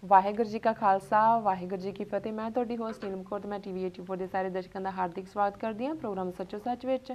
ਵਾਹਿਗੁਰੂ जी का खालसा वाहिगुरू जी की फतेह। मैं ਤੁਹਾਡੀ ਹੋਸਟ ਨੀਲਮ ਕੌਰ ਤੇ ਮੈਂ ਟੀਵੀ 84 ਦੇ ਸਾਰੇ ਦਰਸ਼ਕਾਂ ਦਾ ਹਾਰਦਿਕ ਸਵਾਗਤ ਕਰਦੀ ਹਾਂ ਪ੍ਰੋਗਰਾਮ ਸੱਚੋ ਸੱਚ ਵਿੱਚ।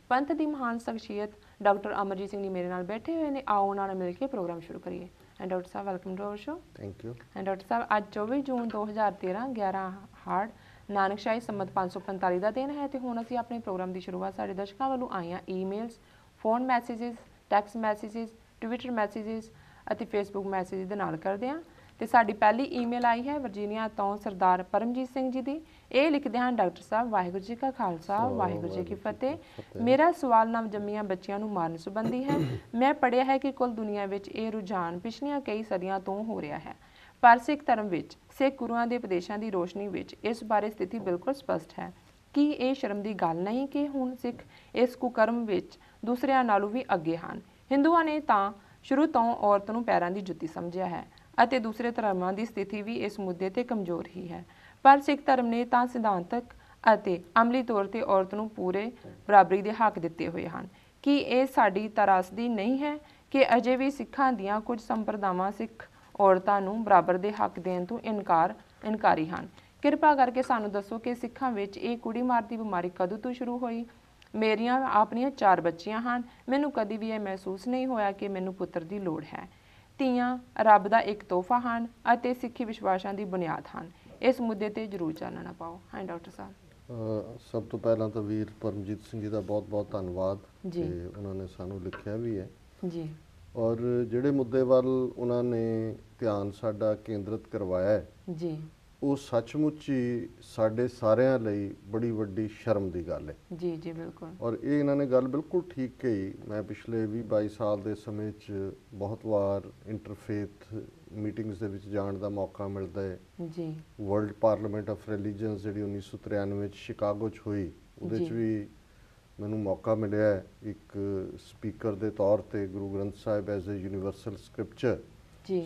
ਪੰਥ ਦੀ ਮਹਾਨ ਸ਼ਖਸੀਅਤ ਡਾਕਟਰ ਅਮਰਜੀਤ ਸਿੰਘ ਜੀ ਮੇਰੇ ਨਾਲ ਬੈਠੇ ਹੋਏ ਨੇ। ਆਓ ਉਹਨਾਂ ਨਾਲ ਮਿਲ ਕੇ ਪ੍ਰੋਗਰਾਮ ਸ਼ੁਰੂ ਕਰੀਏ। ਐਂਡ ਡਾਕਟਰ ਸਾਹਿਬ welcome to our show. Thank you. And doctor ਸਾਹਿਬ ਅੱਜ 24 ਜੂਨ 2013 11 ਹਾੜ ਨਾਨਕਸ਼ਾਹੀ ਸੰਮਤ 545 ਦਾ ਦਿਨ ਹੈ ਤੇ ਹੁਣ ਅਸੀਂ ਆਪਣੇ ਪ੍ਰੋਗਰਾਮ ਦੀ ਸ਼ੁਰੂਆਤ ਸਾਡੇ ਦਰਸ਼ਕਾਂ ਵੱਲੋਂ ਆਈਆਂ emails, phone messages, text messages, Twitter messages ਅਤੇ ਫੇਸਬੁੱਕ ਮੈਸੇਜ ਦੇ ਨਾਲ ਕਰਦੇ ਹਾਂ। ਤੇ ਸਾਡੀ ਪਹਿਲੀ ਈਮੇਲ ਆਈ ਹੈ ਵਰਜੀਨੀਆ ਤੋਂ ਸਰਦਾਰ ਪਰਮਜੀਤ ਸਿੰਘ ਜੀ ਦੀ। ਇਹ ਲਿਖਦੇ ਹਨ, ਡਾਕਟਰ ਸਾਹਿਬ ਵਾਹਿਗੁਰੂ ਜੀ ਕਾ ਖਾਲਸਾ ਵਾਹਿਗੁਰੂ ਜੀ ਕੀ ਫਤਿਹ। ਮੇਰਾ ਸਵਾਲ ਨਵਜੰਮੀਆਂ ਬੱਚਿਆਂ ਨੂੰ ਮਾਰਨ ਸੰਬੰਧੀ ਹੈ। ਮੈਂ ਪੜ੍ਹਿਆ ਹੈ ਕਿ ਕੁੱਲ ਦੁਨੀਆ ਵਿੱਚ ਇਹ ਰੁਝਾਨ ਪਿਛਲੀਆਂ ਕਈ ਸਦੀਆਂ ਤੋਂ ਹੋ ਰਿਹਾ ਹੈ, ਪਰ ਸਿੱਖ ਧਰਮ ਵਿੱਚ ਸਿੱਖ ਗੁਰੂਆਂ ਦੇ ਉਪਦੇਸ਼ਾਂ ਦੀ ਰੋਸ਼ਨੀ ਵਿੱਚ ਇਸ ਬਾਰੇ ਸਥਿਤੀ ਬਿਲਕੁਲ ਸਪਸ਼ਟ ਹੈ। ਕੀ ਇਹ ਸ਼ਰਮ ਦੀ ਗੱਲ ਨਹੀਂ ਕਿ ਹੁਣ ਸਿੱਖ ਇਸ ਕੁਕਰਮ ਵਿੱਚ ਦੂਸਰਿਆਂ ਨਾਲੋਂ ਵੀ ਅੱਗੇ ਹਨ? ਹਿੰਦੂਆਂ ਨੇ ਤਾਂ ਸ਼ੁਰੂ ਤੋਂ ਔਰਤ ਨੂੰ ਪੈਰਾਂ ਦੀ ਜੁੱਤੀ ਸਮਝਿਆ ਹੈ ਅਤੇ ਦੂਸਰੇ ਧਰਮਾਂ ਦੀ ਸਥਿਤੀ ਵੀ ਇਸ ਮੁੱਦੇ ਤੇ ਕਮਜ਼ੋਰ ਹੀ ਹੈ, ਪਰ ਸਿੱਖ ਧਰਮ ਨੇ ਤਾਂ ਸਿਧਾਂਤਕ ਅਤੇ ਅਮਲੀ ਤੌਰ ਤੇ ਔਰਤ ਨੂੰ ਪੂਰੇ ਬਰਾਬਰੀ ਦੇ ਹੱਕ ਦਿੱਤੇ ਹੋਏ ਹਨ। ਕੀ ਇਹ ਸਾਡੀ ਤਰਾਸਦੀ ਨਹੀਂ ਹੈ ਕਿ ਅਜੇ ਵੀ ਸਿੱਖਾਂ ਦੀਆਂ ਕੁਝ ਸੰਪਰਦਾਵਾਂ ਸਿੱਖ ਔਰਤਾਂ ਨੂੰ ਬਰਾਬਰ ਦੇ ਹੱਕ ਦੇਣ ਤੋਂ ਇਨਕਾਰੀ ਹਨ? ਕਿਰਪਾ ਕਰਕੇ ਸਾਨੂੰ ਦੱਸੋ ਕਿ ਸਿੱਖਾਂ ਵਿੱਚ ਇਹ ਕੁੜੀ ਮਾਰ ਦੀ ਬਿਮਾਰੀ ਕਦੋਂ ਤੋਂ ਸ਼ੁਰੂ ਹੋਈ? ਮੇਰੀਆਂ ਆਪਣੀਆਂ 4 ਬੱਚੀਆਂ ਹਨ। ਮੈਨੂੰ ਕਦੀ ਵੀ ਇਹ ਮਹਿਸੂਸ ਨਹੀਂ ਹੋਇਆ ਕਿ ਮੈਨੂੰ ਪੁੱਤਰ ਦੀ ਲੋੜ ਹੈ। ਧੀਆਂ ਰੱਬ ਦਾ ਇੱਕ ਤੋਹਫਾ ਹਨ ਅਤੇ ਸਿੱਖੀ ਵਿਸ਼ਵਾਸਾਂ ਦੀ ਬੁਨਿਆਦ ਹਨ। ਇਸ ਮੁੱਦੇ ਤੇ ਜ਼ਰੂਰ ਚਾਨਣਾ ਪਾਓ। ਹਾਂ ਡਾਕਟਰ ਸਾਹਿਬ। ਸਭ ਤੋਂ ਪਹਿਲਾਂ ਤਾਂ ਵੀਰ ਪਰਮਜੀਤ ਸਿੰਘ ਜੀ ਦਾ ਬਹੁਤ-ਬਹੁਤ ਧੰਨਵਾਦ ਕਿ ਉਹਨਾਂ ਨੇ ਸਾਨੂੰ ਲਿਖਿਆ ਵੀ ਹੈ ਜੀ, ਔਰ ਜਿਹੜੇ ਮੁੱਦੇ ਵੱਲ ਉਹਨਾਂ ਨੇ ਧਿਆਨ ਸਾਡਾ ਕੇਂਦਰਿਤ ਕਰਵਾਇਆ ਹੈ ਜੀ, ਉਹ ਸੱਚਮੁੱਚ ਹੀ ਸਾਡੇ ਸਾਰਿਆਂ ਲਈ ਬੜੀ ਵੱਡੀ ਸ਼ਰਮ ਦੀ ਗੱਲ ਹੈ। ਜੀ ਜੀ ਬਿਲਕੁਲ। ਔਰ ਇਹ ਇਹਨਾਂ ਨੇ ਗੱਲ ਬਿਲਕੁਲ ਠੀਕ ਕਹੀ। ਮੈਂ ਪਿਛਲੇ 20-22 ਸਾਲ ਦੇ ਸਮੇਂ 'ਚ ਬਹੁਤ ਵਾਰ ਇੰਟਰਫੇਥ ਮੀਟਿੰਗਸ ਦੇ ਵਿੱਚ ਜਾਣ ਦਾ ਮੌਕਾ ਮਿਲਦਾ ਹੈ ਜੀ। ਵਰਲਡ ਪਾਰਲੀਮੈਂਟ ਆਫ ਰਿਲੀਜਨਸ ਜਿਹੜੀ 1993 ਵਿੱਚ ਸ਼ਿਕਾਗੋ 'ਚ ਹੋਈ, ਉਹਦੇ 'ਚ ਵੀ ਮੈਨੂੰ ਮੌਕਾ ਮਿਲਿਆ ਇੱਕ ਸਪੀਕਰ ਦੇ ਤੌਰ ਤੇ Guru Granth Sahib as a universal scripture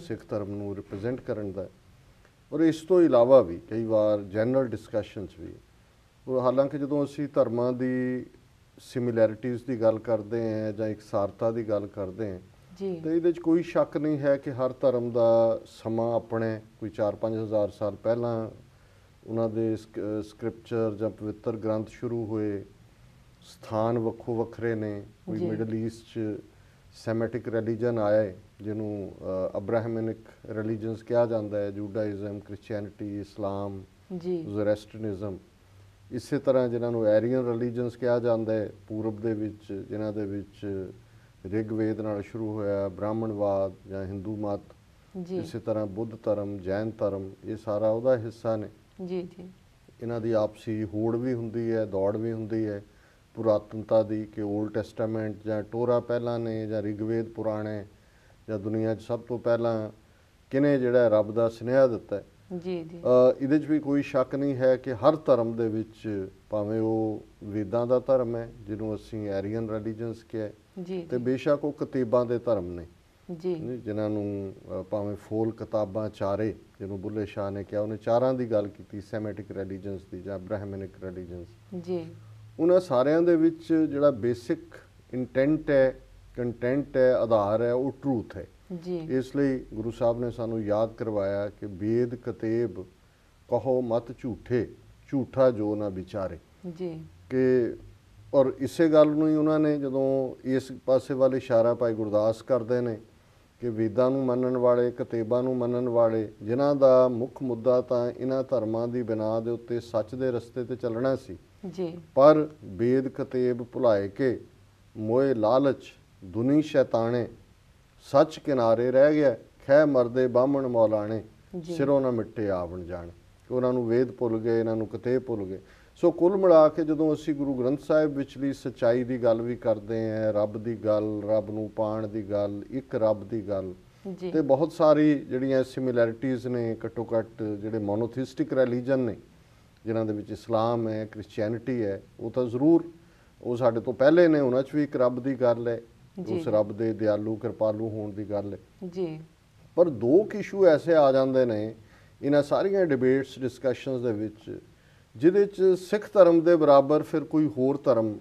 ਸਿੱਖ ਧਰਮ ਨੂੰ ਰਿਪਰੈਜ਼ੈਂਟ ਕਰਨ ਦਾ। ਔਰ ਇਸ ਤੋਂ ਇਲਾਵਾ ਵੀ ਕਈ ਵਾਰ ਜਨਰਲ ਡਿਸਕਸ਼ਨਸ ਵੀ। ਹਾਲਾਂਕਿ ਜਦੋਂ ਅਸੀਂ ਧਰਮਾਂ ਦੀ ਸਿਮਿਲੈਰਿਟੀਜ਼ ਦੀ ਗੱਲ ਕਰਦੇ ਹਾਂ ਜਾਂ ਇਕਸਾਰਤਾ ਦੀ ਗੱਲ ਕਰਦੇ ਹਾਂ ਤਾਂ ਇਹਦੇ 'ਚ ਕੋਈ ਸ਼ੱਕ ਨਹੀਂ ਹੈ ਕਿ ਹਰ ਧਰਮ ਦਾ ਸਮਾਂ ਆਪਣੇ ਕੋਈ 4-5 ਹਜ਼ਾਰ ਸਾਲ ਪਹਿਲਾਂ ਉਹਨਾਂ ਦੇ ਸਕ੍ਰਿਪਚਰ ਜਾਂ ਪਵਿੱਤਰ ਗ੍ਰੰਥ ਸ਼ੁਰੂ ਹੋਏ। ਸਥਾਨ ਵੱਖੋ ਵੱਖਰੇ ਨੇ। ਕੋਈ ਮਿਡਲ ਈਸਟ 'ਚ ਸੈਮੈਟਿਕ ਰਿਲੀਜਨ ਆਇਆ ਹੈ ਜਿਹਨੂੰ ਅਬਰਾਹਮਿਨਿਕ ਰਿਲੀਜਨਸ ਕਿਹਾ ਜਾਂਦਾ ਹੈ, ਜੂਡਾਇਜ਼ਮ, ਕ੍ਰਿਸਚੈਨਿਟੀ, ਇਸਲਾਮ, ਜ਼ੋਰੈਸਟਰਿਜ਼ਮ। ਇਸੇ ਤਰ੍ਹਾਂ ਜਿਨ੍ਹਾਂ ਨੂੰ ਐਰੀਅਨ ਰਿਲੀਜਨਸ ਕਿਹਾ ਜਾਂਦਾ ਹੈ ਪੂਰਬ ਦੇ ਵਿੱਚ, ਜਿਨ੍ਹਾਂ ਦੇ ਵਿੱਚ ਰਿਗਵੇਦ ਨਾਲ ਸ਼ੁਰੂ ਹੋਇਆ ਬ੍ਰਾਹਮਣਵਾਦ ਜਾਂ ਹਿੰਦੂ ਮਤ। ਇਸੇ ਤਰ੍ਹਾਂ ਬੁੱਧ ਧਰਮ, ਜੈਨ ਧਰਮ, ਇਹ ਸਾਰਾ ਉਹਦਾ ਹਿੱਸਾ ਨੇ। ਇਹਨਾਂ ਦੀ ਆਪਸੀ ਹੋੜ ਵੀ ਹੁੰਦੀ ਹੈ, ਦੌੜ ਵੀ ਹੁੰਦੀ ਹੈ ਪੁਰਾਤਨਤਾ ਦੀ ਕਿ ਓਲਡ ਟੈਸਟਾਮੈਂਟ ਜਾਂ ਟੋਰਾ ਪਹਿਲਾਂ ਨੇ ਜਾਂ ਰਿਗਵੇਦ ਪੁਰਾਣੇ ਜਾਂ ਦੁਨੀਆ 'ਚ ਸਭ ਤੋਂ ਪਹਿਲਾਂ ਕਿਹਨੇ ਜਿਹੜਾ ਰੱਬ ਦਾ ਸੁਨੇਹਾ ਦਿੱਤਾ ਹੈ। ਇਹਦੇ 'ਚ ਵੀ ਕੋਈ ਸ਼ੱਕ ਨਹੀਂ ਹੈ ਕਿ ਹਰ ਧਰਮ ਦੇ ਵਿੱਚ, ਭਾਵੇਂ ਉਹ ਵੇਦਾਂ ਦਾ ਧਰਮ ਹੈ ਜਿਹਨੂੰ ਅਸੀਂ ਐਰੀਅਨ ਰਿਲੀਜਨਸ ਕਿਹਾ ਤੇ ਬੇਸ਼ੱਕ ਉਹ ਕਿਤਾਬਾਂ ਦੇ ਧਰਮ ਨੇ ਜਿਨ੍ਹਾਂ ਨੂੰ ਭਾਵੇਂ ਫੋਲ ਕਿਤਾਬਾਂ ਚਾਰੇ ਜਿਹਨੂੰ ਬੁੱਲੇ ਸ਼ਾਹ ਨੇ ਕਿਹਾ, ਉਹਨੇ ਚਾਰਾਂ ਦੀ ਗੱਲ ਕੀਤੀ, ਸੈਮੈਟਿਕ ਰਿਲੀਜਨਸ ਦੀ ਜਾਂ ਬ੍ਰਾਹਮਿਨਿਕ ਰਿਲੀਜਨਸ। ਉਹਨਾਂ ਸਾਰਿਆਂ ਦੇ ਵਿੱਚ ਜਿਹੜਾ ਬੇਸਿਕ ਇੰਟੈਂਟ ਹੈ, ਕੰਟੈਂਟ ਹੈ, ਆਧਾਰ ਹੈ, ਉਹ ਟਰੂਥ ਹੈ। ਇਸ ਲਈ ਗੁਰੂ ਸਾਹਿਬ ਨੇ ਸਾਨੂੰ ਯਾਦ ਕਰਵਾਇਆ ਕਿ ਵੇਦ ਕਤੇਬ ਕਹੋ ਮਤ ਝੂਠੇ, ਝੂਠਾ ਜੋ ਨਾ ਵਿਚਾਰੇ ਕਿ। ਔਰ ਇਸੇ ਗੱਲ ਨੂੰ ਹੀ ਉਹਨਾਂ ਨੇ ਜਦੋਂ ਇਸ ਪਾਸੇ ਵੱਲ ਇਸ਼ਾਰਾ ਭਾਈ ਗੁਰਦਾਸ ਕਰਦੇ ਨੇ ਕਿ ਵੇਦਾਂ ਨੂੰ ਮੰਨਣ ਵਾਲੇ, ਕਤੇਬਾਂ ਨੂੰ ਮੰਨਣ ਵਾਲੇ, ਜਿਨ੍ਹਾਂ ਦਾ ਮੁੱਖ ਮੁੱਦਾ ਤਾਂ ਇਹਨਾਂ ਧਰਮਾਂ ਦੀ ਬਿਨਾਹ ਦੇ ਉੱਤੇ ਸੱਚ ਦੇ ਰਸਤੇ ਤੇ ਚੱਲਣਾ ਸੀ, ਪਰ ਵੇਦ ਕਤੇਬ ਭੁਲਾਏ ਕੇ ਮੋਏ ਲਾਲਚ ਦੁਨੀ ਸ਼ੈਤਾਣੇ, ਸੱਚ ਕਿਨਾਰੇ ਰਹਿ ਗਿਆ ਖੈ ਮਰਦੇ ਬਾਹਮਣ ਮੌਲਾਣੇ, ਸਿਰੋਂ ਨਾ ਮਿੱਟੇ ਆਵਣ ਜਾਣ। ਉਹਨਾਂ ਨੂੰ ਵੇਦ ਭੁੱਲ ਗਏ, ਇਹਨਾਂ ਨੂੰ ਕਤੇਬ ਭੁੱਲ ਗਏ। ਸੋ ਕੁੱਲ ਮਿਲਾ ਕੇ ਜਦੋਂ ਅਸੀਂ ਗੁਰੂ ਗ੍ਰੰਥ ਸਾਹਿਬ ਵਿਚਲੀ ਸੱਚਾਈ ਦੀ ਗੱਲ ਵੀ ਕਰਦੇ ਹਾਂ, ਰੱਬ ਦੀ ਗੱਲ, ਰੱਬ ਨੂੰ ਪਾਉਣ ਦੀ ਗੱਲ, ਇੱਕ ਰੱਬ ਦੀ ਗੱਲ, ਤੇ ਬਹੁਤ ਸਾਰੀ ਜਿਹੜੀਆਂ ਸਿਮਿਲੈਰਿਟੀਜ਼ ਨੇ, ਘੱਟੋ ਘੱਟ ਜਿਹੜੇ ਮੋਨੋਥਿਸਟਿਕ ਰਿਲੀਜਨ ਨੇ ਜਿਨ੍ਹਾਂ ਦੇ ਵਿੱਚ ਇਸਲਾਮ ਹੈ, ਕ੍ਰਿਸਚੈਨਿਟੀ ਹੈ, ਉਹ ਤਾਂ ਜ਼ਰੂਰ ਉਹ ਸਾਡੇ ਤੋਂ ਪਹਿਲੇ ਨੇ। ਉਹਨਾਂ 'ਚ ਵੀ ਇੱਕ ਰੱਬ ਦੀ ਗੱਲ ਹੈ, ਉਸ ਰੱਬ ਦੇ ਦਿਆਲੂ ਕਿਰਪਾਲੂ ਹੋਣ ਦੀ ਗੱਲ ਹੈ। ਪਰ ਦੋ ਇਸ਼ੂ ਐਸੇ ਆ ਜਾਂਦੇ ਨੇ ਇਹਨਾਂ ਸਾਰੀਆਂ ਡਿਬੇਟਸ, ਡਿਸਕਸ਼ਨਸ ਦੇ ਵਿੱਚ ਜਿਹਦੇ 'ਚ ਸਿੱਖ ਧਰਮ ਦੇ ਬਰਾਬਰ ਫਿਰ ਕੋਈ ਹੋਰ ਧਰਮ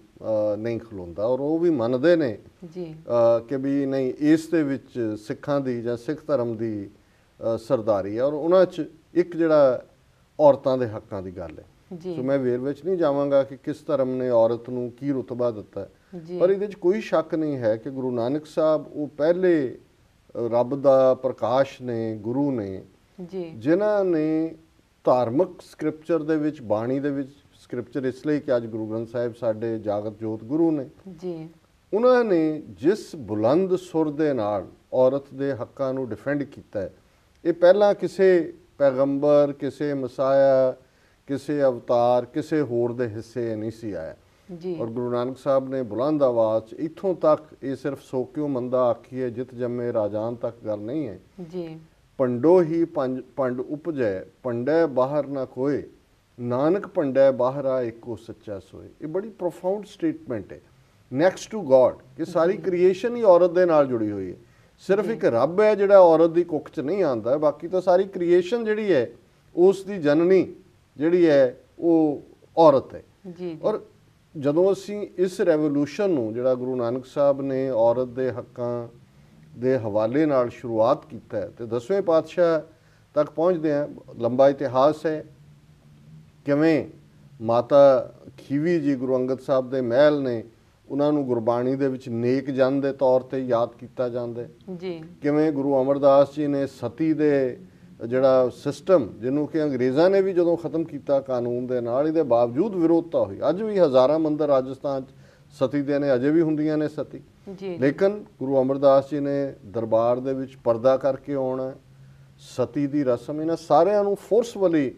ਨਹੀਂ ਖਲੋਂਦਾ। ਔਰ ਉਹ ਵੀ ਮੰਨਦੇ ਨੇ ਕਿ ਵੀ ਨਹੀਂ, ਇਸ ਦੇ ਵਿੱਚ ਸਿੱਖਾਂ ਦੀ ਜਾਂ ਸਿੱਖ ਧਰਮ ਦੀ ਸਰਦਾਰੀ ਹੈ, ਔਰ ਉਹਨਾਂ 'ਚ ਇੱਕ ਜਿਹੜਾ ਔਰਤਾਂ ਦੇ ਹੱਕਾਂ ਦੀ ਗੱਲ ਹੈ। ਸੋ ਮੈਂ ਵੇਰਵੇ 'ਚ ਨਹੀਂ ਜਾਵਾਂਗਾ ਕਿ ਕਿਸ ਧਰਮ ਨੇ ਔਰਤ ਨੂੰ ਕੀ ਰੁਤਬਾ ਦਿੱਤਾ ਹੈ, ਪਰ ਇਹਦੇ 'ਚ ਕੋਈ ਸ਼ੱਕ ਨਹੀਂ ਹੈ ਕਿ ਗੁਰੂ ਨਾਨਕ ਸਾਹਿਬ ਉਹ ਪਹਿਲੇ ਰੱਬ ਦਾ ਪ੍ਰਕਾਸ਼ ਨੇ, ਗੁਰੂ ਨੇ, ਜਿਨ੍ਹਾਂ ਨੇ ਧਾਰਮਿਕ ਸਕ੍ਰਿਪਚਰ ਦੇ ਵਿੱਚ, ਬਾਣੀ ਦੇ ਵਿੱਚ, ਸਕ੍ਰਿਪਚਰ ਇਸ ਲਈ ਕਿ ਅੱਜ ਗੁਰੂ ਗ੍ਰੰਥ ਸਾਹਿਬ ਸਾਡੇ ਜਾਗਤ ਜੋਤ ਗੁਰੂ ਨੇ, ਉਹਨਾਂ ਨੇ ਜਿਸ ਬੁਲੰਦ ਸੁਰ ਦੇ ਨਾਲ ਔਰਤ ਦੇ ਹੱਕਾਂ ਨੂੰ ਡਿਫੈਂਡ ਕੀਤਾ ਹੈ, ਇਹ ਪਹਿਲਾਂ ਕਿਸੇ ਪੈਗੰਬਰ, ਕਿਸੇ ਮਸਾਇਆ, ਕਿਸੇ ਅਵਤਾਰ, ਕਿਸੇ ਹੋਰ ਦੇ ਹਿੱਸੇ ਨਹੀਂ ਸੀ ਆਇਆ। ਔਰ ਗੁਰੂ ਨਾਨਕ ਸਾਹਿਬ ਨੇ ਬੁਲੰਦ ਆਵਾਜ਼ 'ਚ ਇੱਥੋਂ ਤੱਕ, ਇਹ ਸਿਰਫ ਸੋ ਕਿਉ ਮੰਦਾ ਆਖੀਏ ਜਿਤ ਜੰਮੇ ਰਾਜਾਨ ਤੱਕ ਗੱਲ ਨਹੀਂ ਹੈ, ਪੰਡੋ ਹੀ ਪੰਡ ਉਪਜੈ ਪੰਡੈ ਬਾਹਰ ਨਾ ਕੋਏ, ਨਾਨਕ ਪੰਡੈ ਬਾਹਰਾ ਇੱਕੋ ਸੱਚਾ ਸੋਏ। ਇਹ ਬੜੀ ਪ੍ਰੋਫਾਊਂਡ ਸਟੇਟਮੈਂਟ ਹੈ, ਨੈਕਸਟ ਟੂ ਗॉड, ਕਿ ਸਾਰੀ ਕ੍ਰੀਏਸ਼ਨ ਹੀ ਔਰਤ ਦੇ ਨਾਲ ਜੁੜੀ ਹੋਈ ਹੈ। ਸਿਰਫ ਇੱਕ ਰੱਬ ਹੈ ਜਿਹੜਾ ਔਰਤ ਦੀ ਕੁੱਖ 'ਚ ਨਹੀਂ ਆਉਂਦਾ, ਬਾਕੀ ਤਾਂ ਸਾਰੀ ਕ੍ਰੀਏਸ਼ਨ ਜਿਹੜੀ ਹੈ ਉਸ ਦੀ ਜਨਨੀ ਜਿਹੜੀ ਹੈ ਉਹ ਔਰਤ ਹੈ। ਔਰ ਜਦੋਂ ਅਸੀਂ ਇਸ ਰੈਵੋਲੂਸ਼ਨ ਨੂੰ, ਜਿਹੜਾ ਗੁਰੂ ਨਾਨਕ ਸਾਹਿਬ ਨੇ ਔਰਤ ਦੇ ਹੱਕਾਂ ਦੇ ਹਵਾਲੇ ਨਾਲ ਸ਼ੁਰੂਆਤ ਕੀਤਾ ਹੈ, ਤੇ 10ਵੇਂ ਪਾਤਸ਼ਾਹ ਤੱਕ ਪਹੁੰਚਦੇ ਹਾਂ। ਲੰਬਾ ਇਤਿਹਾਸ ਹੈ, ਕਿਵੇਂ ਮਾਤਾ ਖੀਵੀ ਜੀ ਗੁਰੂ ਅੰਗਦ ਸਾਹਿਬ ਦੇ ਮਹਿਲ ਨੇ, ਉਹਨਾਂ ਨੂੰ ਗੁਰਬਾਣੀ ਦੇ ਵਿੱਚ ਨੇਕ ਜਨ ਦੇ ਤੌਰ ਤੇ ਯਾਦ ਕੀਤਾ ਜਾਂਦਾ ਹੈ। ਕਿਵੇਂ ਗੁਰੂ ਅਮਰਦਾਸ ਜੀ ਨੇ ਸਤੀ ਦੇ ਜਿਹੜਾ ਸਿਸਟਮ, ਜਿਹਨੂੰ ਕਿ ਅੰਗਰੇਜ਼ਾਂ ਨੇ ਵੀ ਜਦੋਂ ਖਤਮ ਕੀਤਾ ਕਾਨੂੰਨ ਦੇ ਨਾਲ, ਇਹਦੇ ਬਾਵਜੂਦ ਵਿਰੋਧਤਾ ਹੋਈ। ਅੱਜ ਵੀ ਹਜ਼ਾਰਾਂ ਮੰਦਰ ਰਾਜਸਥਾਨ 'ਚ ਸਤੀ ਦੇ ਨੇ, ਅਜੇ ਵੀ ਹੁੰਦੀਆਂ ਨੇ ਸਤੀ, ਲੇਕਿਨ ਗੁਰੂ ਅਮਰਦਾਸ ਜੀ ਨੇ ਦਰਬਾਰ ਦੇ ਵਿੱਚ ਪਰਦਾ ਕਰਕੇ ਆਉਣਾ, ਸਤੀ ਦੀ ਰਸਮ, ਇਹਨਾਂ ਸਾਰਿਆਂ ਨੂੰ ਫੋਰਸਫੁਲੀ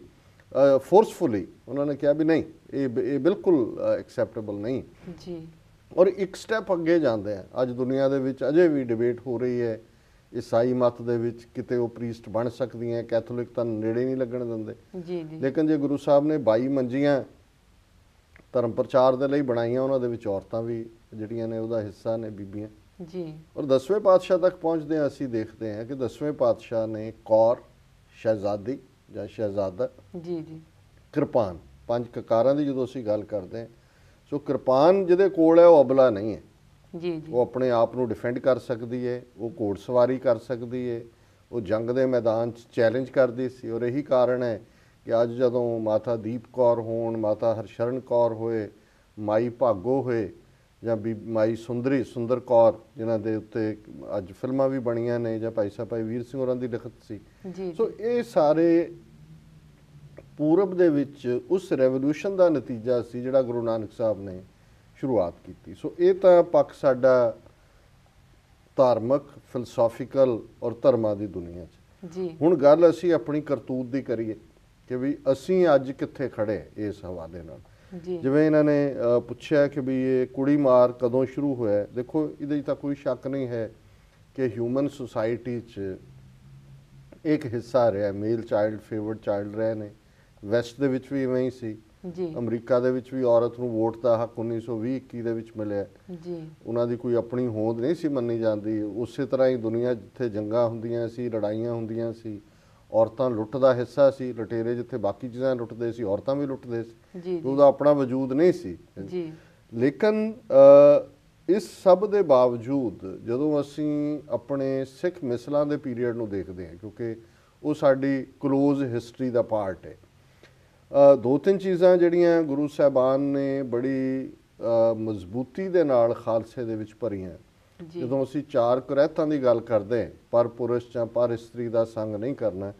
ਉਹਨਾਂ ਨੇ ਕਿਹਾ ਵੀ ਨਹੀਂ, ਇਹ ਬਿਲਕੁਲ ਐਕਸੈਪਟੇਬਲ ਨਹੀਂ। ਔਰ ਇੱਕ ਸਟੈਪ ਅੱਗੇ ਜਾਂਦੇ ਆ। ਅੱਜ ਦੁਨੀਆ ਦੇ ਵਿੱਚ ਅਜੇ ਵੀ ਡਿਬੇਟ ਹੋ ਰਹੀ ਹੈ ਈਸਾਈ ਮਤ ਦੇ ਵਿੱਚ, ਕਿਤੇ ਉਹ ਪ੍ਰੀਸਟ ਬਣ ਸਕਦੀਆਂ, ਕੈਥੋਲਿਕ ਤਾਂ ਨੇੜੇ ਨਹੀਂ ਲੱਗਣ ਦਿੰਦੇ। ਲੇਕਿਨ ਜੇ ਗੁਰੂ ਸਾਹਿਬ ਨੇ 22 ਮੰਜੀਆਂ ਧਰਮ ਪ੍ਰਚਾਰ ਦੇ ਲਈ ਬਣਾਈਆਂ, ਉਹਨਾਂ ਦੇ ਵਿੱਚ ਔਰਤਾਂ ਵੀ ਜਿਹੜੀਆਂ ਨੇ ਉਹਦਾ ਹਿੱਸਾ ਨੇ, ਬੀਬੀਆਂ। ਔਰ 10ਵੇਂ ਪਾਤਸ਼ਾਹ ਤੱਕ ਪਹੁੰਚਦੇ ਹਾਂ, ਅਸੀਂ ਦੇਖਦੇ ਹਾਂ ਕਿ 10ਵੇਂ ਪਾਤਸ਼ਾਹ ਨੇ ਕੌਰ, ਸ਼ਹਿਜ਼ਾਦੀ ਜਾਂ ਸ਼ਹਿਜ਼ਾਦਾ, ਕਿਰਪਾਨ, 5 ਕਕਾਰਾਂ ਦੀ ਜਦੋਂ ਅਸੀਂ ਗੱਲ ਕਰਦੇ ਹਾਂ, ਸੋ ਕਿਰਪਾਨ ਜਿਹਦੇ ਕੋਲ ਹੈ ਉਹ ਅਬਲਾ ਨਹੀਂ ਹੈ। ਉਹ ਆਪਣੇ ਆਪ ਨੂੰ ਡਿਫੈਂਡ ਕਰ ਸਕਦੀ ਹੈ, ਉਹ ਘੋੜਸਵਾਰੀ ਕਰ ਸਕਦੀ ਹੈ, ਉਹ ਜੰਗ ਦੇ ਮੈਦਾਨ 'ਚ ਚੈਲੰਜ ਕਰਦੀ ਸੀ। ਔਰ ਇਹੀ ਕਾਰਨ ਹੈ ਕਿ ਅੱਜ ਜਦੋਂ ਮਾਤਾ ਦੀਪ ਕੌਰ ਹੋਣ, ਮਾਤਾ ਹਰਸ਼ਰਨ ਕੌਰ ਹੋਏ, ਮਾਈ ਭਾਗੋ ਹੋਏ, ਜਾਂ ਮਾਈ ਸੁੰਦਰ ਕੌਰ, ਜਿਨ੍ਹਾਂ ਦੇ ਉੱਤੇ ਅੱਜ ਫਿਲਮਾਂ ਵੀ ਬਣੀਆਂ ਨੇ, ਜਾਂ ਭਾਈ ਸਾਹਿਬ ਭਾਈ ਵੀਰ ਸਿੰਘ ਹੋਰਾਂ ਦੀ ਲਿਖਤ ਸੀ। ਸੋ ਇਹ ਸਾਰੇ ਪੂਰਬ ਦੇ ਵਿੱਚ ਉਸ ਰੈਵੋਲੂਸ਼ਨ ਦਾ ਨਤੀਜਾ ਸੀ ਜਿਹੜਾ ਗੁਰੂ ਨਾਨਕ ਸਾਹਿਬ ਨੇ ਸ਼ੁਰੂਆਤ ਕੀਤੀ। ਸੋ ਇਹ ਤਾਂ ਪੱਖ ਸਾਡਾ ਧਾਰਮਿਕ, ਫਿਲਸੋਫੀਕਲ ਔਰ ਧਰਮਾਂ ਦੀ ਦੁਨੀਆ 'ਚ। ਹੁਣ ਗੱਲ ਅਸੀਂ ਆਪਣੀ ਕਰਤੂਤ ਦੀ ਕਰੀਏ ਕਿ ਵੀ ਅਸੀਂ ਅੱਜ ਕਿੱਥੇ ਖੜੇ ਇਸ ਹਵਾਲੇ ਨਾਲ। ਜਿਵੇਂ ਇਹਨਾਂ ਨੇ ਪੁੱਛਿਆ ਕਿ ਵੀ ਇਹ ਕੁੜੀ ਮਾਰ ਕਦੋਂ ਸ਼ੁਰੂ ਹੋਇਆ, ਦੇਖੋ ਇਹਦੇ 'ਚ ਤਾਂ ਕੋਈ ਸ਼ੱਕ ਨਹੀਂ ਹੈ ਕਿ ਹਿਊਮਨ ਸੁਸਾਇਟੀ 'ਚ ਇੱਕ ਹਿੱਸਾ ਰਿਹਾ, ਮੇਲ ਚਾਈਲਡ ਫੇਵਰਟ ਚਾਈਲਡ ਰਹੇ ਨੇ। ਵੈਸਟ ਦੇ ਵਿੱਚ ਵੀ ਇਵੇਂ ਹੀ ਸੀ, ਅਮਰੀਕਾ ਦੇ ਵਿੱਚ ਵੀ ਔਰਤ ਨੂੰ ਵੋਟ ਦਾ ਹੱਕ 1920-21 ਦੇ ਵਿੱਚ ਮਿਲਿਆ। ਉਹਨਾਂ ਦੀ ਕੋਈ ਆਪਣੀ ਹੋਂਦ ਨਹੀਂ ਸੀ ਮੰਨੀ ਜਾਂਦੀ। ਉਸੇ ਤਰ੍ਹਾਂ ਹੀ ਦੁਨੀਆ ਜਿੱਥੇ ਜੰਗਾਂ ਹੁੰਦੀਆਂ ਸੀ, ਲੜਾਈਆਂ ਹੁੰਦੀਆਂ ਸੀ, ਔਰਤਾਂ ਲੁੱਟ ਦਾ ਹਿੱਸਾ ਸੀ। ਲੁਟੇਰੇ ਜਿੱਥੇ ਬਾਕੀ ਚੀਜ਼ਾਂ ਲੁੱਟਦੇ ਸੀ, ਔਰਤਾਂ ਵੀ ਲੁੱਟਦੇ ਸੀ, ਉਹਦਾ ਆਪਣਾ ਵਜੂਦ ਨਹੀਂ ਸੀ। ਲੇਕਿਨ ਇਸ ਸਭ ਦੇ ਬਾਵਜੂਦ ਜਦੋਂ ਅਸੀਂ ਆਪਣੇ ਸਿੱਖ ਮਿਸਲਾਂ ਦੇ ਪੀਰੀਅਡ ਨੂੰ ਦੇਖਦੇ ਹਾਂ, ਕਿਉਂਕਿ ਉਹ ਸਾਡੀ ਕਲੋਜ਼ ਹਿਸਟਰੀ ਦਾ ਪਾਰਟ ਹੈ, 2-3 ਚੀਜ਼ਾਂ ਜਿਹੜੀਆਂ ਗੁਰੂ ਸਾਹਿਬਾਨ ਨੇ ਬੜੀ ਮਜ਼ਬੂਤੀ ਦੇ ਨਾਲ ਖਾਲਸੇ ਦੇ ਵਿੱਚ ਭਰੀਆਂ। ਜਦੋਂ ਅਸੀਂ 4 ਕੁਰੈਤਾਂ ਦੀ ਗੱਲ ਕਰਦੇ ਹਾਂ, ਪਰ ਪੁਰਸ਼ ਜਾਂ ਪਰ ਇਸਤਰੀ ਦਾ ਸੰਗ ਨਹੀਂ ਕਰਨਾ,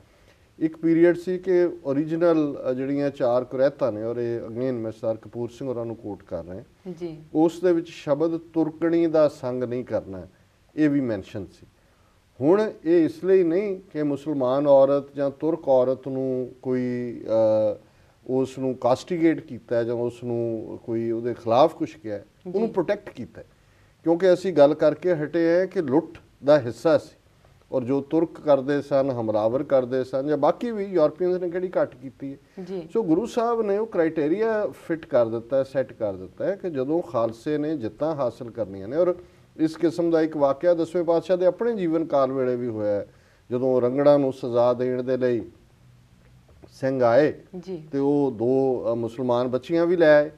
ਇੱਕ ਪੀਰੀਅਡ ਸੀ ਕਿ ਓਰੀਜਨਲ ਜਿਹੜੀਆਂ 4 ਕੁਰੈਤਾਂ ਨੇ, ਔਰ ਇਹ ਅਗੇਨ ਮੈਂ ਸਰ ਕਪੂਰ ਸਿੰਘ ਹੋਰਾਂ ਨੂੰ ਕੋਟ ਕਰ ਰਿਹਾ, ਉਸ ਦੇ ਵਿੱਚ ਸ਼ਬਦ ਤੁਰਕਣੀ ਦਾ ਸੰਗ ਨਹੀਂ ਕਰਨਾ, ਇਹ ਵੀ ਮੈਂਸ਼ਨ ਸੀ। ਹੁਣ ਇਹ ਇਸ ਲਈ ਨਹੀਂ ਕਿ ਮੁਸਲਮਾਨ ਔਰਤ ਜਾਂ ਤੁਰਕ ਔਰਤ ਨੂੰ ਕੋਈ ਉਸ ਨੂੰ ਕਾਸਟੀਗੇਟ ਕੀਤਾ ਜਾਂ ਉਸ ਨੂੰ ਕੋਈ ਉਹਦੇ ਖਿਲਾਫ ਕੁਛ ਕਿਹਾ, ਉਹਨੂੰ ਪ੍ਰੋਟੈਕਟ ਕੀਤਾ, ਕਿਉਂਕਿ ਅਸੀਂ ਗੱਲ ਕਰਕੇ ਹਟੇ ਹੈ ਕਿ ਲੁੱਟ ਦਾ ਹਿੱਸਾ ਸੀ। ਔਰ ਜੋ ਤੁਰਕ ਕਰਦੇ ਸਨ, ਹਮਲਾਵਰ ਕਰਦੇ ਸਨ, ਜਾਂ ਬਾਕੀ ਵੀ ਯੂਰਪੀਅਨਸ ਨੇ ਕਿਹੜੀ ਘੱਟ ਕੀਤੀ ਹੈ। ਸੋ ਗੁਰੂ ਸਾਹਿਬ ਨੇ ਉਹ ਕ੍ਰਾਈਟੇਰੀਆ ਫਿਟ ਕਰ ਦਿੱਤਾ, ਸੈੱਟ ਕਰ ਦਿੱਤਾ ਹੈ ਕਿ ਜਦੋਂ ਖਾਲਸੇ ਨੇ ਜਿੱਤਾਂ ਹਾਸਲ ਕਰਨੀਆਂ ਨੇ। ਔਰ ਇਸ ਕਿਸਮ ਦਾ ਇੱਕ ਵਾਕਿਆ 10ਵੇਂ ਪਾਤਸ਼ਾਹ ਦੇ ਆਪਣੇ ਜੀਵਨ ਕਾਲ ਵੇਲੇ ਵੀ ਹੋਇਆ, ਜਦੋਂ ਰੰਗੜਾਂ ਨੂੰ ਸਜ਼ਾ ਦੇਣ ਦੇ ਲਈ ਸਿੰਘ ਆਏ ਤੇ ਉਹ 2 ਮੁਸਲਮਾਨ ਬੱਚੀਆਂ ਵੀ ਲੈ ਆਏ,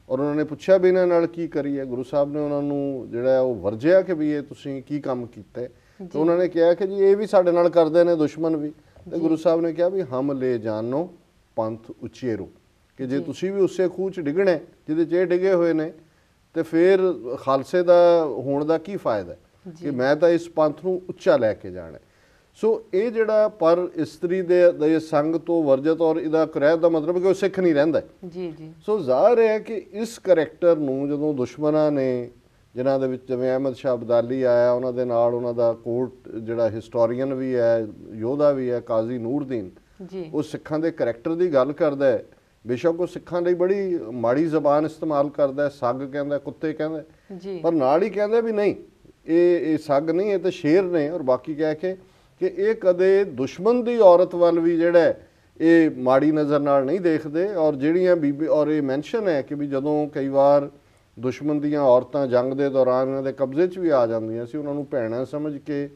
ਔਰ ਉਹਨਾਂ ਨੇ ਪੁੱਛਿਆ ਵੀ ਇਹਨਾਂ ਨਾਲ ਕੀ ਕਰੀਏ। ਗੁਰੂ ਸਾਹਿਬ ਨੇ ਉਹਨਾਂ ਨੂੰ ਜਿਹੜਾ ਉਹ ਵਰਜਿਆ ਕਿ ਵੀ ਇਹ ਤੁਸੀਂ ਕੀ ਕੰਮ ਕੀਤਾ। ਤੇ ਉਹਨਾਂ ਨੇ ਕਿਹਾ ਕਿ ਜੀ ਇਹ ਵੀ ਸਾਡੇ ਨਾਲ ਕਰਦੇ ਨੇ ਦੁਸ਼ਮਣ ਵੀ, ਤੇ ਗੁਰੂ ਸਾਹਿਬ ਨੇ ਕਿਹਾ ਵੀ ਹਮ ਲੈ ਜਾਨੋ ਪੰਥ ਉਚੇਰੋ, ਕਿ ਜੇ ਤੁਸੀਂ ਵੀ ਉਸੇ ਖੂਹ 'ਚ ਡਿੱਗਣਾ ਜਿਹਦੇ 'ਚ ਇਹ ਡਿੱਗੇ ਹੋਏ ਨੇ ਤੇ ਫਿਰ ਖਾਲਸੇ ਦਾ ਹੋਣ ਦਾ ਕੀ ਫਾਇਦਾ ਕਿ ਮੈਂ ਤਾਂ ਇਸ ਪੰਥ ਨੂੰ ਉੱਚਾ ਲੈ ਕੇ ਜਾਣਾ। ਸੋ ਇਹ ਜਿਹੜਾ ਪਰ ਇਸਤਰੀ ਦੇ ਸੰਗ ਤੋਂ ਵਰਜਤ ਔਰ ਇਹਦਾ ਕਰੈਤ ਦਾ ਮਤਲਬ ਕਿ ਉਹ ਸਿੱਖ ਨਹੀਂ ਰਹਿੰਦਾ ਜੀ ਜੀ। ਸੋ ਜ਼ਾਹਰ ਹੈ ਕਿ ਇਸ ਕਰੈਕਟਰ ਨੂੰ ਜਦੋਂ ਦੁਸ਼ਮਣਾਂ ਨੇ, ਜਿਨ੍ਹਾਂ ਦੇ ਵਿੱਚ ਜਿਵੇਂ ਅਹਿਮਦ ਸ਼ਾਹ ਅਬਦਾਲੀ ਆਇਆ, ਉਹਨਾਂ ਦੇ ਨਾਲ ਉਹਨਾਂ ਦਾ ਕੋਰਟ ਜਿਹੜਾ ਹਿਸਟੋਰੀਅਨ ਵੀ ਹੈ, ਯੋਧਾ ਵੀ ਹੈ, ਕਾਜ਼ੀ ਨੂਰਦੀਨ, ਉਹ ਸਿੱਖਾਂ ਦੇ ਕਰੈਕਟਰ ਦੀ ਗੱਲ ਕਰਦਾ ਹੈ। ਬੇਸ਼ੱਕ ਉਹ ਸਿੱਖਾਂ ਲਈ ਬੜੀ ਮਾੜੀ ਜ਼ਬਾਨ ਇਸਤੇਮਾਲ ਕਰਦਾ, ਸੱਗ ਕਹਿੰਦਾ, ਕੁੱਤੇ ਕਹਿੰਦਾ, ਪਰ ਨਾਲ ਹੀ ਕਹਿੰਦਾ ਵੀ ਨਹੀਂ ਇਹ ਸੱਗ ਨਹੀਂ, ਇਹ ਤਾਂ ਸ਼ੇਰ ਨੇ, ਔਰ ਬਾਕੀ ਕਹਿ ਕੇ ਕਿ ਇਹ ਕਦੇ ਦੁਸ਼ਮਣ ਦੀ ਔਰਤ ਵੱਲ ਵੀ ਜਿਹੜਾ ਇਹ ਮਾੜੀ ਨਜ਼ਰ ਨਾਲ ਨਹੀਂ ਦੇਖਦੇ। ਔਰ ਜਿਹੜੀਆਂ ਬੀਬੀ, ਔਰ ਇਹ ਮੈਂਸ਼ਨ ਹੈ ਕਿ ਵੀ ਜਦੋਂ ਕਈ ਵਾਰ ਦੁਸ਼ਮਣ ਦੀਆਂ ਔਰਤਾਂ ਜੰਗ ਦੇ ਦੌਰਾਨ ਇਹਨਾਂ ਦੇ ਕਬਜ਼ੇ 'ਚ ਵੀ ਆ ਜਾਂਦੀਆਂ ਸੀ, ਉਹਨਾਂ ਨੂੰ ਭੈਣਾਂ ਸਮਝ ਕੇ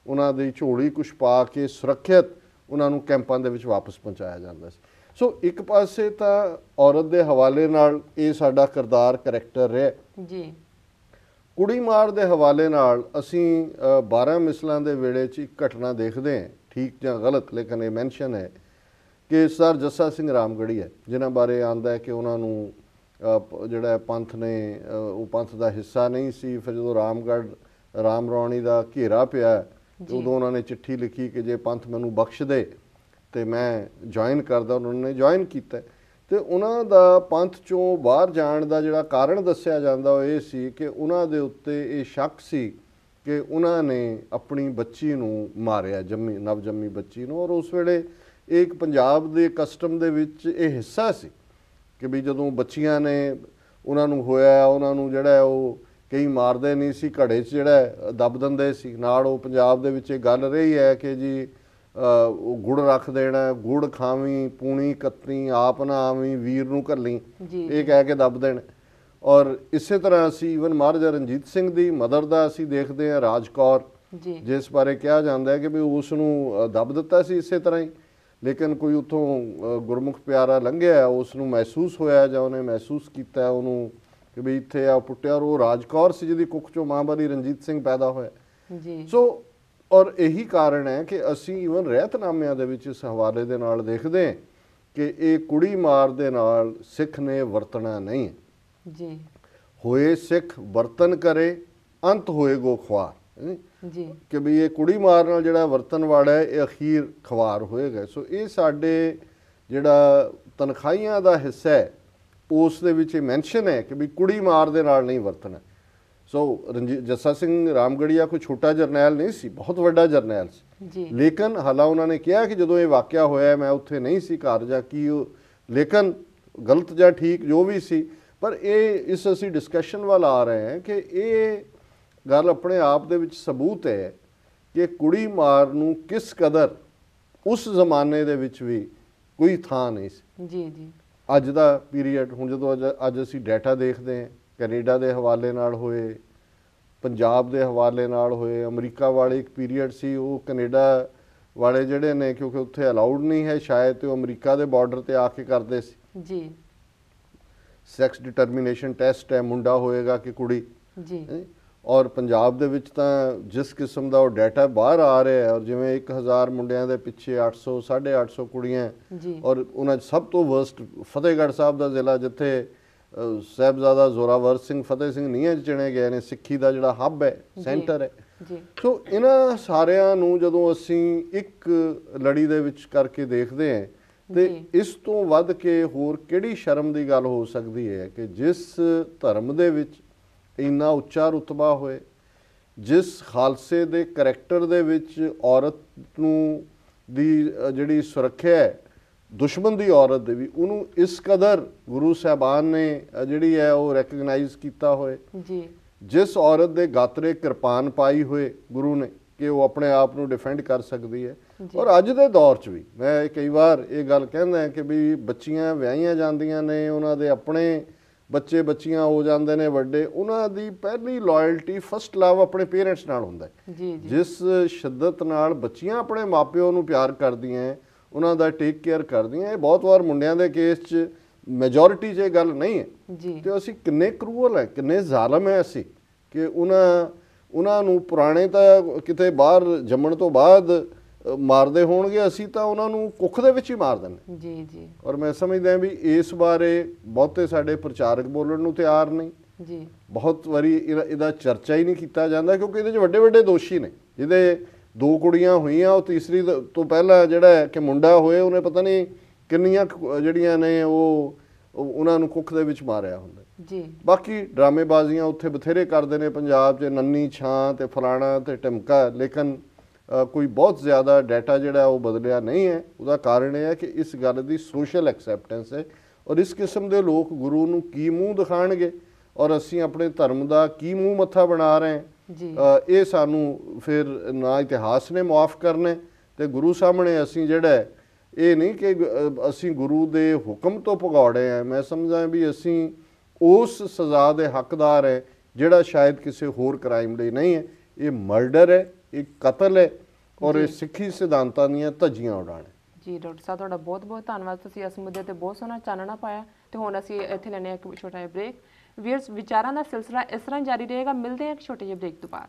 ਉਹਨਾਂ ਦੀ ਝੋਲੀ ਕੁਛ ਪਾ ਕੇ ਸੁਰੱਖਿਅਤ ਉਹਨਾਂ ਨੂੰ ਕੈਂਪਾਂ ਦੇ ਵਿੱਚ ਵਾਪਸ ਪਹੁੰਚਾਇਆ ਜਾਂਦਾ ਸੀ। ਸੋ ਇੱਕ ਪਾਸੇ ਤਾਂ ਔਰਤ ਦੇ ਹਵਾਲੇ ਨਾਲ ਇਹ ਸਾਡਾ ਕਿਰਦਾਰ ਕਰੈਕਟਰ ਰਿਹਾ ਜੀ। ਕੁੜੀ ਮਾਰ ਦੇ ਹਵਾਲੇ ਨਾਲ ਅਸੀਂ 12 ਮਿਸਲਾਂ ਦੇ ਵੇਲੇ 'ਚ ਇੱਕ ਘਟਨਾ ਦੇਖਦੇ ਹਾਂ, ਠੀਕ ਜਾਂ ਗਲਤ, ਲੇਕਿਨ ਇਹ ਮੈਂਸ਼ਨ ਹੈ ਕਿ ਸਰ ਜੱਸਾ ਸਿੰਘ ਰਾਮਗੜੀ ਹੈ, ਜਿਨ੍ਹਾਂ ਬਾਰੇ ਆਉਂਦਾ ਹੈ ਕਿ ਉਹਨਾਂ ਨੂੰ ਜਿਹੜਾ ਪੰਥ ਨੇ ਉਹ ਪੰਥ ਦਾ ਹਿੱਸਾ ਨਹੀਂ ਸੀ। ਫਿਰ ਜਦੋਂ ਰਾਮਗੜ੍ਹ ਰਾਮ ਰੌਣੀ ਦਾ ਘੇਰਾ ਪਿਆ ਉਦੋਂ ਉਹਨਾਂ ਨੇ ਚਿੱਠੀ ਲਿਖੀ ਕਿ ਜੇ ਪੰਥ ਮੈਨੂੰ ਬਖਸ਼ ਦੇ ਤੇ ਮੈਂ ਜੁਆਇਨ ਕਰਦਾ। ਉਹਨਾਂ ਨੇ ਜੁਆਇਨ ਕੀਤਾ ਤੇ ਉਹਨਾਂ ਦਾ ਪੰਥ ਚੋਂ ਬਾਹਰ ਜਾਣ ਦਾ ਜਿਹੜਾ ਕਾਰਨ ਦੱਸਿਆ ਜਾਂਦਾ ਉਹ ਇਹ ਸੀ ਕਿ ਉਹਨਾਂ ਦੇ ਉੱਤੇ ਇਹ ਸ਼ੱਕ ਸੀ ਕਿ ਉਹਨਾਂ ਨੇ ਆਪਣੀ ਬੱਚੀ ਨੂੰ ਮਾਰਿਆ, ਨਵਜੰਮੀ ਬੱਚੀ ਨੂੰ। ਔਰ ਉਸ ਵੇਲੇ ਇਹ ਇੱਕ ਪੰਜਾਬ ਦੇ ਕਸਟਮ ਦੇ ਵਿੱਚ ਇਹ ਹਿੱਸਾ ਸੀ ਕਿ ਵੀ ਜਦੋਂ ਬੱਚੀਆਂ ਨੇ ਉਹਨਾਂ ਨੂੰ ਹੋਇਆ, ਉਹਨਾਂ ਨੂੰ ਜਿਹੜਾ ਉਹ ਕਈ ਮਾਰਦੇ ਨਹੀਂ ਸੀ, ਘੜੇ 'ਚ ਜਿਹੜਾ ਦੱਬ ਦਿੰਦੇ ਸੀ। ਨਾਲ ਉਹ ਪੰਜਾਬ ਦੇ ਵਿੱਚ ਇਹ ਗੱਲ ਰਹੀ ਹੈ ਕਿ ਜੀ ਉਹ ਗੁੜ ਰੱਖ ਦੇਣਾ, ਗੁੜ ਖਾਵੀਂ ਪੂਣੀ ਕੱਤਰੀ ਆਪ ਨਾ ਆਵੀਂ ਵੀਰ ਨੂੰ ਘੱਲੀ, ਇਹ ਕਹਿ ਕੇ ਦੱਬ ਦੇਣ। ਔਰ ਇਸੇ ਤਰ੍ਹਾਂ ਅਸੀਂ ਈਵਨ ਮਹਾਰਾਜਾ ਰਣਜੀਤ ਸਿੰਘ ਦੀ ਮਦਰ ਦਾ ਅਸੀਂ ਦੇਖਦੇ ਹਾਂ, ਰਾਜ ਕੌਰ, ਜਿਸ ਬਾਰੇ ਕਿਹਾ ਜਾਂਦਾ ਹੈ ਕਿ ਵੀ ਉਸ ਨੂੰ ਦੱਬ ਦਿੱਤਾ ਸੀ ਇਸੇ ਤਰ੍ਹਾਂ ਹੀ, ਲੇਕਿਨ ਕੋਈ ਉੱਥੋਂ ਗੁਰਮੁਖ ਪਿਆਰਾ ਲੰਘਿਆ, ਉਸ ਨੂੰ ਮਹਿਸੂਸ ਹੋਇਆ ਜਾਂ ਉਹਨੇ ਮਹਿਸੂਸ ਕੀਤਾ ਉਹਨੂੰ ਕਿ ਵੀ ਇੱਥੇ ਆ ਪੁੱਟਿਆ, ਔਰ ਉਹ ਰਾਜ ਕੌਰ ਸੀ ਜਿਹਦੀ ਕੁੱਖ ਚੋਂ ਮਹਾਬਲੀ ਰਣਜੀਤ ਸਿੰਘ ਪੈਦਾ ਹੋਇਆ। ਸੋ ਔਰ ਇਹੀ ਕਾਰਨ ਹੈ ਕਿ ਅਸੀਂ ਈਵਨ ਰਹਿਤਨਾਮਿਆਂ ਦੇ ਵਿੱਚ ਇਸ ਹਵਾਲੇ ਦੇ ਨਾਲ ਦੇਖਦੇ ਹਾਂ ਕਿ ਇਹ ਕੁੜੀ ਮਾਰ ਦੇ ਨਾਲ ਸਿੱਖ ਨੇ ਵਰਤਣਾ ਨਹੀਂ ਜੀ। ਹੋਏ ਸਿੱਖ ਵਰਤਨ ਕਰੇ ਅੰਤ ਹੋਏ ਗੋ ਖੁਆਰ ਜੀ, ਕਿ ਵੀ ਇਹ ਕੁੜੀ ਮਾਰ ਨਾਲ ਜਿਹੜਾ ਵਰਤਨ ਵਾਲਾ ਹੈ ਇਹ ਅਖੀਰ ਖਵਾਰ ਹੋਏਗਾ। ਸੋ ਇਹ ਸਾਡੇ ਜਿਹੜਾ ਤਨਖਾਹੀਆਂ ਦਾ ਹਿੱਸਾ ਹੈ ਉਸ ਦੇ ਵਿੱਚ ਇਹ ਮੈਂਸ਼ਨ ਹੈ ਕਿ ਵੀ ਕੁੜੀ ਮਾਰ ਦੇ ਨਾਲ ਨਹੀਂ ਵਰਤਣਾ। ਸੋ ਜੱਸਾ ਸਿੰਘ ਰਾਮਗੜੀਆ ਕੋਈ ਛੋਟਾ ਜਰਨੈਲ ਨਹੀਂ ਸੀ, ਬਹੁਤ ਵੱਡਾ ਜਰਨੈਲ ਸੀ, ਲੇਕਿਨ ਹਾਲਾਂ ਉਹਨਾਂ ਨੇ ਕਿਹਾ ਕਿ ਜਦੋਂ ਇਹ ਵਾਕਿਆ ਹੋਇਆ ਮੈਂ ਉੱਥੇ ਨਹੀਂ ਸੀ ਘਰ ਜਾ ਕੀ, ਲੇਕਿਨ ਗਲਤ ਜਾਂ ਠੀਕ ਜੋ ਵੀ ਸੀ, ਪਰ ਇਹ ਇਸ ਅਸੀਂ ਡਿਸਕਸ਼ਨ ਵੱਲ ਆ ਰਹੇ ਹਾਂ ਕਿ ਇਹ ਗੱਲ ਆਪਣੇ ਆਪ ਦੇ ਵਿੱਚ ਸਬੂਤ ਹੈ ਕਿ ਕੁੜੀ ਮਾਰ ਨੂੰ ਕਿਸ ਕਦਰ ਉਸ ਜ਼ਮਾਨੇ ਦੇ ਵਿੱਚ ਵੀ ਕੋਈ ਥਾਂ ਨਹੀਂ ਸੀ ਜੀ। ਅੱਜ ਦਾ ਪੀਰੀਅਡ, ਹੁਣ ਜਦੋਂ ਅੱਜ ਅਸੀਂ ਡਾਟਾ ਦੇਖਦੇ ਹਾਂ, ਕੈਨੇਡਾ ਦੇ ਹਵਾਲੇ ਨਾਲ ਹੋਏ, ਪੰਜਾਬ ਦੇ ਹਵਾਲੇ ਨਾਲ ਹੋਏ, ਅਮਰੀਕਾ ਵਾਲੇ ਇੱਕ ਪੀਰੀਅਡ ਸੀ, ਉਹ ਕੈਨੇਡਾ ਵਾਲੇ ਜਿਹੜੇ ਨੇ ਕਿਉਂਕਿ ਉੱਥੇ ਅਲਾਉਡ ਨਹੀਂ ਹੈ ਸ਼ਾਇਦ, ਤੇ ਉਹ ਅਮਰੀਕਾ ਦੇ ਬਾਰਡਰ ਤੇ ਆ ਕੇ ਕਰਦੇ ਸੀ ਜੀ। ਸੈਕਸ ਡਿਟਰਮੀਨੇਸ਼ਨ ਟੈਸਟ ਹੈ, ਮੁੰਡਾ ਹੋਏਗਾ ਕਿ ਕੁੜੀ ਜੀ। ਔਰ ਪੰਜਾਬ ਦੇ ਵਿੱਚ ਤਾਂ ਜਿਸ ਕਿਸਮ ਦਾ ਉਹ ਡਾਟਾ ਬਾਹਰ ਆ ਰਿਹਾ ਹੈ, ਔਰ ਜਿਵੇਂ 1000 ਮੁੰਡਿਆਂ ਦੇ ਪਿੱਛੇ 800 850 ਕੁੜੀਆਂ, ਔਰ ਉਹਨਾਂ 'ਚ ਸਭ ਤੋਂ ਵਰਸਟ ਫਤਿਹਗੜ੍ਹ ਸਾਹਿਬ ਦਾ ਜ਼ਿਲ੍ਹਾ ਜਿੱਥੇ ਸਾਹਿਬਜ਼ਾਦਾ ਜ਼ੋਰਾਵਰ ਸਿੰਘ ਫਤਿਹ ਸਿੰਘ ਨੀਹਾਂ 'ਚ ਚਿਣੇ ਗਏ ਨੇ, ਸਿੱਖੀ ਦਾ ਜਿਹੜਾ ਹੱਬ ਹੈ, ਸੈਂਟਰ ਹੈ। ਸੋ ਇਹਨਾਂ ਸਾਰਿਆਂ ਨੂੰ ਜਦੋਂ ਅਸੀਂ ਇੱਕ ਲੜੀ ਦੇ ਵਿੱਚ ਕਰਕੇ ਦੇਖਦੇ ਹਾਂ ਤੇ ਇਸ ਤੋਂ ਵੱਧ ਕੇ ਹੋਰ ਕਿਹੜੀ ਸ਼ਰਮ ਦੀ ਗੱਲ ਹੋ ਸਕਦੀ ਹੈ ਕਿ ਜਿਸ ਧਰਮ ਦੇ ਵਿੱਚ ਇੰਨਾ ਉੱਚਾ ਰੁਤਬਾ ਹੋਏ, ਜਿਸ ਖਾਲਸੇ ਦੇ ਕਰੈਕਟਰ ਦੇ ਵਿੱਚ ਔਰਤ ਨੂੰ ਦੀ ਜਿਹੜੀ ਸੁਰੱਖਿਆ ਹੈ ਦੁਸ਼ਮਣ ਦੀ ਔਰਤ ਦੇ ਵੀ, ਉਹਨੂੰ ਇਸ ਕਦਰ ਗੁਰੂ ਸਾਹਿਬਾਨ ਨੇ ਜਿਹੜੀ ਹੈ ਉਹ ਰੈਕਗਨਾਈਜ਼ ਕੀਤਾ ਹੋਏ ਜੀ। ਜਿਸ ਔਰਤ ਦੇ ਗਾਤਰੇ ਕਿਰਪਾਨ ਪਾਈ ਹੋਏ ਗੁਰੂ ਨੇ ਕਿ ਉਹ ਆਪਣੇ ਆਪ ਨੂੰ ਡਿਫੈਂਡ ਕਰ ਸਕਦੀ ਹੈ। ਔਰ ਅੱਜ ਦੇ ਦੌਰ 'ਚ ਵੀ ਮੈਂ ਕਈ ਵਾਰ ਇਹ ਗੱਲ ਕਹਿੰਦਾ ਕਿ ਵੀ ਬੱਚੀਆਂ ਵਿਆਹੀਆਂ ਜਾਂਦੀਆਂ ਨੇ, ਉਹਨਾਂ ਦੇ ਆਪਣੇ ਬੱਚੇ ਬੱਚੀਆਂ ਹੋ ਜਾਂਦੇ ਨੇ ਵੱਡੇ, ਉਹਨਾਂ ਦੀ ਪਹਿਲੀ ਲਾਇਲਟੀ ਫਸਟ ਲਵ ਆਪਣੇ ਪੇਰੈਂਟਸ ਨਾਲ ਹੁੰਦਾ ਹੈ। ਜਿਸ ਸ਼ਿੱਦਤ ਨਾਲ ਬੱਚੀਆਂ ਆਪਣੇ ਮਾਪਿਓ ਨੂੰ ਪਿਆਰ ਕਰਦੀਆਂ, ਉਹਨਾਂ ਦਾ ਟੇਕ ਕੇਅਰ ਕਰਦੀਆਂ, ਇਹ ਬਹੁਤ ਵਾਰ ਮੁੰਡਿਆਂ ਦੇ ਕੇਸ 'ਚ ਮੈਜੋਰਿਟੀ 'ਚ ਇਹ ਗੱਲ ਨਹੀਂ ਹੈ। ਤੇ ਅਸੀਂ ਕਿੰਨੇ ਕਰੂਅਲ ਹੈ, ਕਿੰਨੇ ਜ਼ਾਲਮ ਹੈ ਅਸੀਂ ਕਿ ਉਹਨਾਂ ਨੂੰ ਪੁਰਾਣੇ ਤਾਂ ਕਿਤੇ ਬਾਹਰ ਜੰਮਣ ਤੋਂ ਬਾਅਦ ਮਾਰਦੇ ਹੋਣਗੇ, ਅਸੀਂ ਤਾਂ ਉਹਨਾਂ ਨੂੰ ਕੁੱਖ ਦੇ ਵਿੱਚ ਹੀ ਮਾਰ ਦਿੰਦੇ ਜੀ ਜੀ। ਔਰ ਮੈਂ ਸਮਝਦਾ ਵੀ ਇਸ ਬਾਰੇ ਬਹੁਤੇ ਸਾਡੇ ਪ੍ਰਚਾਰਕ ਬੋਲਣ ਨੂੰ ਤਿਆਰ ਨਹੀਂ ਜੀ। ਬਹੁਤ ਵਾਰੀ ਇਹਦਾ ਚਰਚਾ ਹੀ ਨਹੀਂ ਕੀਤਾ ਜਾਂਦਾ, ਕਿਉਂਕਿ ਇਹਦੇ 'ਚ ਵੱਡੇ ਵੱਡੇ ਦੋਸ਼ੀ ਨੇ। ਜਿਹਦੇ 2 ਕੁੜੀਆਂ ਹੋਈਆਂ, ਉਹ ਤੀਸਰੀ ਤੋਂ ਪਹਿਲਾਂ ਜਿਹੜਾ ਹੈ ਕਿ ਮੁੰਡਾ ਹੋਏ, ਉਹਨੇ ਪਤਾ ਨਹੀਂ ਕਿੰਨੀਆਂ ਜਿਹੜੀਆਂ ਨੇ ਉਹ ਉਹਨਾਂ ਨੂੰ ਕੁੱਖ ਦੇ ਵਿੱਚ ਮਾਰਿਆ ਹੁੰਦਾ ਜੀ। ਬਾਕੀ ਡਰਾਮੇਬਾਜ਼ੀਆਂ ਉੱਥੇ ਬਥੇਰੇ ਕਰਦੇ ਨੇ ਪੰਜਾਬ 'ਚ, ਨੰਨੀ ਛਾਂ ਤੇ ਫਲਾਣਾ ਤੇ ਟਿਮਕਾ, ਲੇਕਿਨ ਕੋਈ ਬਹੁਤ ਜ਼ਿਆਦਾ ਡਾਟਾ ਜਿਹੜਾ ਉਹ ਬਦਲਿਆ ਨਹੀਂ ਹੈ। ਉਹਦਾ ਕਾਰਨ ਇਹ ਹੈ ਕਿ ਇਸ ਗੱਲ ਦੀ ਸੋਸ਼ਲ ਐਕਸੈਪਟੈਂਸ ਹੈ ਔਰ ਇਸ ਕਿਸਮ ਦੇ ਲੋਕ ਗੁਰੂ ਨੂੰ ਕੀ ਮੂੰਹ ਦਿਖਾਣਗੇ ਔਰ ਅਸੀਂ ਆਪਣੇ ਧਰਮ ਦਾ ਕੀ ਮੂੰਹ ਮੱਥਾ ਬਣਾ ਰਹੇ ਹਾਂ, ਇਹ ਸਾਨੂੰ ਫਿਰ ਨਾ ਇਤਿਹਾਸ ਨੇ ਮੁਆਫ ਕਰਨੇ ਤੇ ਗੁਰੂ ਸਾਹਮਣੇ ਅਸੀਂ ਜਿਹੜਾ ਇਹ ਨਹੀਂ ਕਿ ਅਸੀਂ ਗੁਰੂ ਦੇ ਹੁਕਮ ਤੋਂ ਭਗੌੜੇ ਹਾਂ। ਮੈਂ ਸਮਝਦਾ ਵੀ ਅਸੀਂ ਉਸ ਸਜ਼ਾ ਦੇ ਹੱਕਦਾਰ ਹੈ ਜਿਹੜਾ ਸ਼ਾਇਦ ਕਿਸੇ ਹੋਰ ਕ੍ਰਾਈਮ ਲਈ ਨਹੀਂ ਹੈ। ਇਹ ਮਰਡਰ ਹੈ, ਇਹ ਕਤਲ ਹੈ ਔਰ ਇਹ ਸਿੱਖੀ ਸਿਧਾਂਤਾਂ ਦੀਆਂ ਧੱਜੀਆਂ ਉਡਾਣ। ਜੀ ਡਾਕਟਰ ਸਾਹਿਬ, ਤੁਹਾਡਾ ਬਹੁਤ ਬਹੁਤ ਧੰਨਵਾਦ। ਤੁਸੀਂ ਇਸ ਮੁੱਦੇ ਤੇ ਬਹੁਤ ਸੋਹਣਾ ਚਾਨਣਾ ਪਾਇਆ ਤੇ ਹੁਣ ਅਸੀਂ ਇੱਥੇ ਲੈਣੇ ਇੱਕ ਛੋਟਾ ਜਿਹਾ ਬ੍ਰੇਕ। ਵੀਅਰਸ, ਵਿਚਾਰਾਂ ਦਾ ਸਿਲਸਿਲਾ ਇਸ ਤਰ੍ਹਾਂ ਜਾਰੀ ਰਹੇਗਾ। ਮਿਲਦੇ ਹਾਂ ਇੱਕ ਛੋਟੇ ਜਿਹੇ ਬ੍ਰੇਕ ਤੋਂ ਬਾਅਦ।